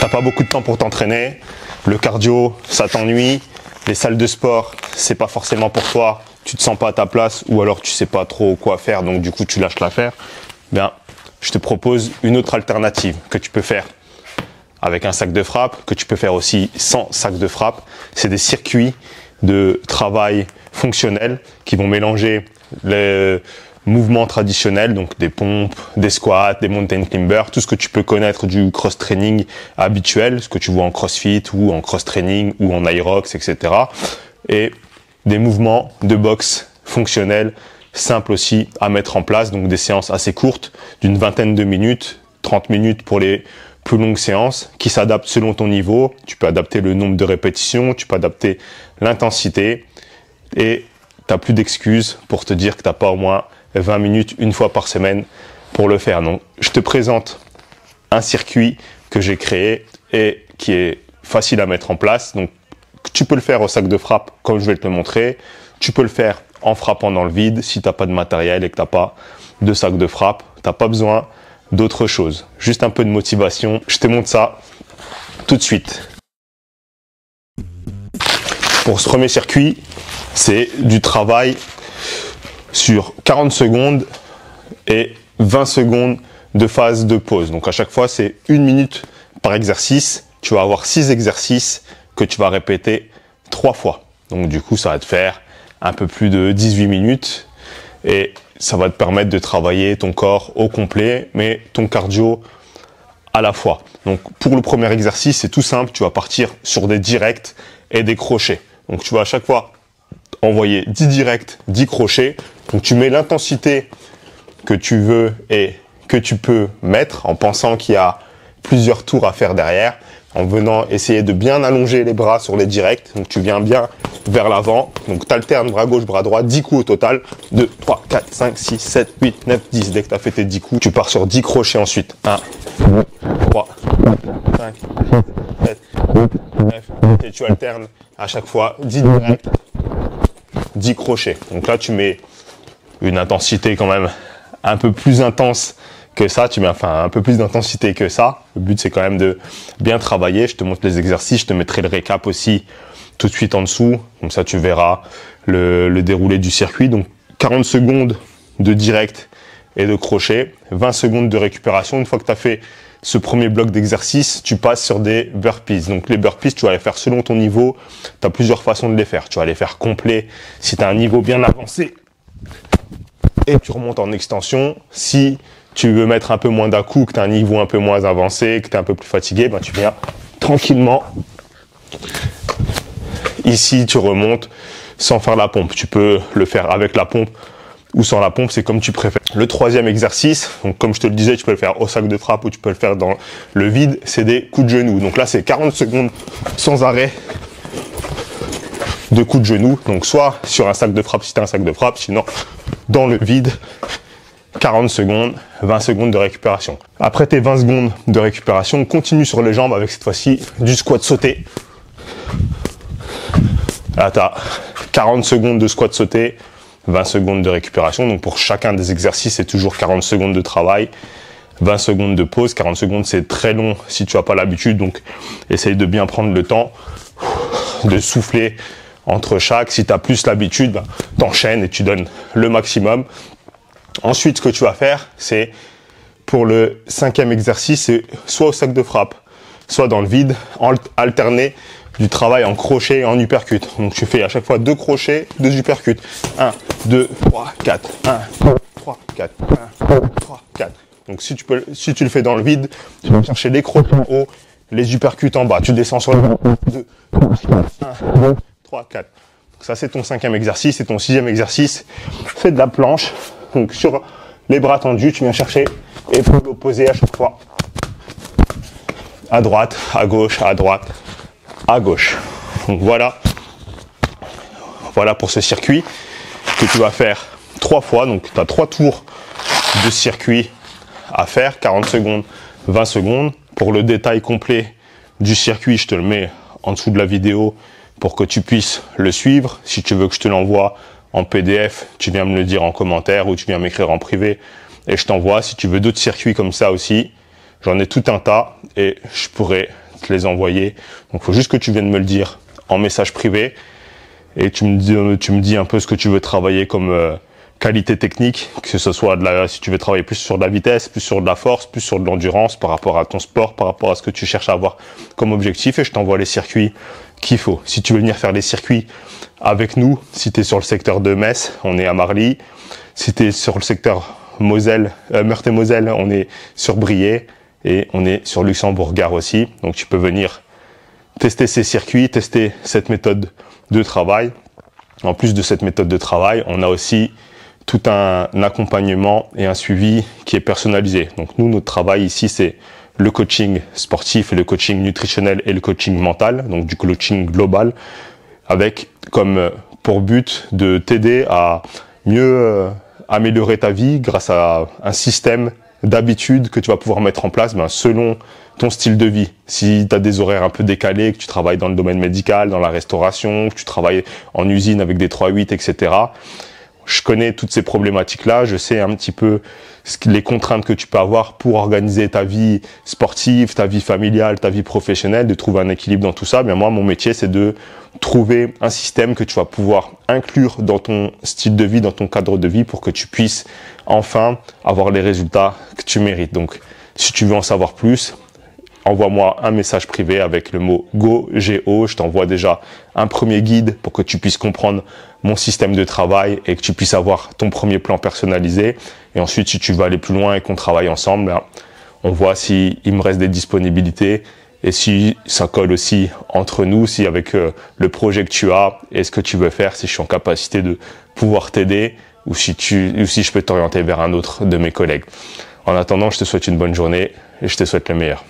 t'as pas beaucoup de temps pour t'entraîner, le cardio, ça t'ennuie, les salles de sport, c'est pas forcément pour toi, tu te sens pas à ta place ou alors tu sais pas trop quoi faire, donc du coup tu lâches l'affaire, bien, je te propose une autre alternative que tu peux faire avec un sac de frappe, que tu peux faire aussi sans sac de frappe. C'est des circuits de travail fonctionnels qui vont mélanger les mouvements traditionnels, donc des pompes, des squats, des mountain climbers, tout ce que tu peux connaître du cross-training habituel, ce que tu vois en crossfit ou en cross-training ou en aerox, etc. Et des mouvements de boxe fonctionnels, simples aussi à mettre en place, donc des séances assez courtes, d'une vingtaine de minutes, 30 minutes pour les plus longues séances, qui s'adaptent selon ton niveau. Tu peux adapter le nombre de répétitions, tu peux adapter l'intensité, et tu n'as plus d'excuses pour te dire que tu n'as pas au moins 20 minutes une fois par semaine pour le faire. Donc, je te présente un circuit que j'ai créé et qui est facile à mettre en place. Donc, tu peux le faire au sac de frappe comme je vais te le montrer. Tu peux le faire en frappant dans le vide si tu n'as pas de matériel et que tu n'as pas de sac de frappe. Tu n'as pas besoin d'autre chose. Juste un peu de motivation. Je te montre ça tout de suite. Pour ce premier circuit, c'est du travail sur 40 secondes et 20 secondes de phase de pause. Donc à chaque fois, c'est 1 minute par exercice. Tu vas avoir 6 exercices que tu vas répéter 3 fois. Donc du coup, ça va te faire un peu plus de 18 minutes et ça va te permettre de travailler ton corps au complet, mais ton cardio à la fois. Donc pour le premier exercice, c'est tout simple. Tu vas partir sur des directs et des crochets. Donc tu vas à chaque fois envoyer 10 directs, 10 crochets. Donc tu mets l'intensité que tu veux et que tu peux mettre en pensant qu'il y a plusieurs tours à faire derrière, en venant essayer de bien allonger les bras sur les directs. Donc tu viens bien vers l'avant. Donc tu alternes bras gauche, bras droit, 10 coups au total. 2, 3, 4, 5, 6, 7, 8, 9, 10. Dès que tu as fait tes 10 coups, tu pars sur 10 crochets ensuite. 1, 2, 3, 4, 5, 6, 7, 8, 9. Et tu alternes à chaque fois 10 directs, 10 crochets. Donc là, tu mets une intensité quand même un peu plus intense que ça. Tu mets enfin un peu plus d'intensité que ça. Le but, c'est quand même de bien travailler. Je te montre les exercices. Je te mettrai le récap aussi tout de suite en dessous. Comme ça, tu verras le déroulé du circuit. Donc, 40 secondes de direct et de crochet. 20 secondes de récupération. Une fois que tu as fait ce premier bloc d'exercice, tu passes sur des burpees. Donc les burpees, tu vas les faire selon ton niveau. Tu as plusieurs façons de les faire. Tu vas les faire complets si tu as un niveau bien avancé et tu remontes en extension. Si tu veux mettre un peu moins d'un coup, que tu as un niveau un peu moins avancé, que tu es un peu plus fatigué, ben tu viens tranquillement. Ici, tu remontes sans faire la pompe. Tu peux le faire avec la pompe ou sans la pompe, c'est comme tu préfères. Le troisième exercice, donc comme je te le disais, tu peux le faire au sac de frappe ou tu peux le faire dans le vide, c'est des coups de genoux. Donc là, c'est 40 secondes sans arrêt de coups de genoux. Donc soit sur un sac de frappe si tu as un sac de frappe, sinon dans le vide, 40 secondes, 20 secondes de récupération. Après tes 20 secondes de récupération, continue sur les jambes avec cette fois-ci du squat sauté. Là, tu as 40 secondes de squat sauté, 20 secondes de récupération. Donc pour chacun des exercices, c'est toujours 40 secondes de travail, 20 secondes de pause. 40 secondes, c'est très long si tu n'as pas l'habitude. Donc essaye de bien prendre le temps de souffler entre chaque. Si tu as plus l'habitude, ben, t'enchaînes et tu donnes le maximum. Ensuite, ce que tu vas faire, c'est pour le cinquième exercice, c'est soit au sac de frappe, soit dans le vide, alterner du travail en crochet et en uppercut. Donc tu fais à chaque fois 2 crochets, 2 uppercuts. 1, 2, 3, 4. 1, 2, 3, 4. 1, 2, 3, 4. Donc si tu le fais dans le vide, tu vas chercher les crochets en haut, les uppercuts en bas. Tu descends sur le 2, 3, 4. 1, 2, 3, 4. Donc ça, c'est ton cinquième exercice. Et ton sixième exercice, fais de la planche. Donc sur les bras tendus, tu viens chercher et pour l'opposé à chaque fois. À droite, à gauche, à droite, à gauche. Donc voilà pour ce circuit que tu vas faire 3 fois. Donc tu as 3 tours de circuit à faire, 40 secondes, 20 secondes. Pour le détail complet du circuit, je te le mets en dessous de la vidéo pour que tu puisses le suivre. Si tu veux que je te l'envoie en PDF, tu viens me le dire en commentaire ou tu viens m'écrire en privé et je t'envoie. Si tu veux d'autres circuits comme ça aussi, j'en ai tout un tas et je pourrais te les envoyer. Donc, il faut juste que tu viennes me le dire en message privé et tu me dis un peu ce que tu veux travailler comme qualité technique, que ce soit si tu veux travailler plus sur de la vitesse, plus sur de la force, plus sur de l'endurance par rapport à ton sport, par rapport à ce que tu cherches à avoir comme objectif, et je t'envoie les circuits qu'il faut. Si tu veux venir faire les circuits avec nous, si tu es sur le secteur de Metz, on est à Marly. Si tu es sur le secteur Meurthe-et-Moselle, on est sur Briey et on est sur Luxembourg-Gare aussi. Donc tu peux venir tester ces circuits, tester cette méthode de travail. En plus de cette méthode de travail, on a aussi tout un accompagnement et un suivi qui est personnalisé. Donc nous, notre travail ici, c'est le coaching sportif et le coaching nutritionnel et le coaching mental, donc du coaching global, avec comme pour but de t'aider à mieux améliorer ta vie grâce à un système d'habitudes que tu vas pouvoir mettre en place selon ton style de vie. Si tu as des horaires un peu décalés, que tu travailles dans le domaine médical, dans la restauration, que tu travailles en usine avec des 3-8, etc. Je connais toutes ces problématiques-là, je sais un petit peu les contraintes que tu peux avoir pour organiser ta vie sportive, ta vie familiale, ta vie professionnelle, de trouver un équilibre dans tout ça. Bien moi, mon métier, c'est de trouver un système que tu vas pouvoir inclure dans ton style de vie, dans ton cadre de vie, pour que tu puisses enfin avoir les résultats que tu mérites. Donc, si tu veux en savoir plus, envoie-moi un message privé avec le mot GO. Je t'envoie déjà un premier guide pour que tu puisses comprendre mon système de travail et que tu puisses avoir ton premier plan personnalisé. Et ensuite, si tu veux aller plus loin et qu'on travaille ensemble, on voit s'il me reste des disponibilités et si ça colle aussi entre nous, si avec le projet que tu as et ce que tu veux faire, si je suis en capacité de pouvoir t'aider ou si je peux t'orienter vers un autre de mes collègues. En attendant, je te souhaite une bonne journée et je te souhaite le meilleur.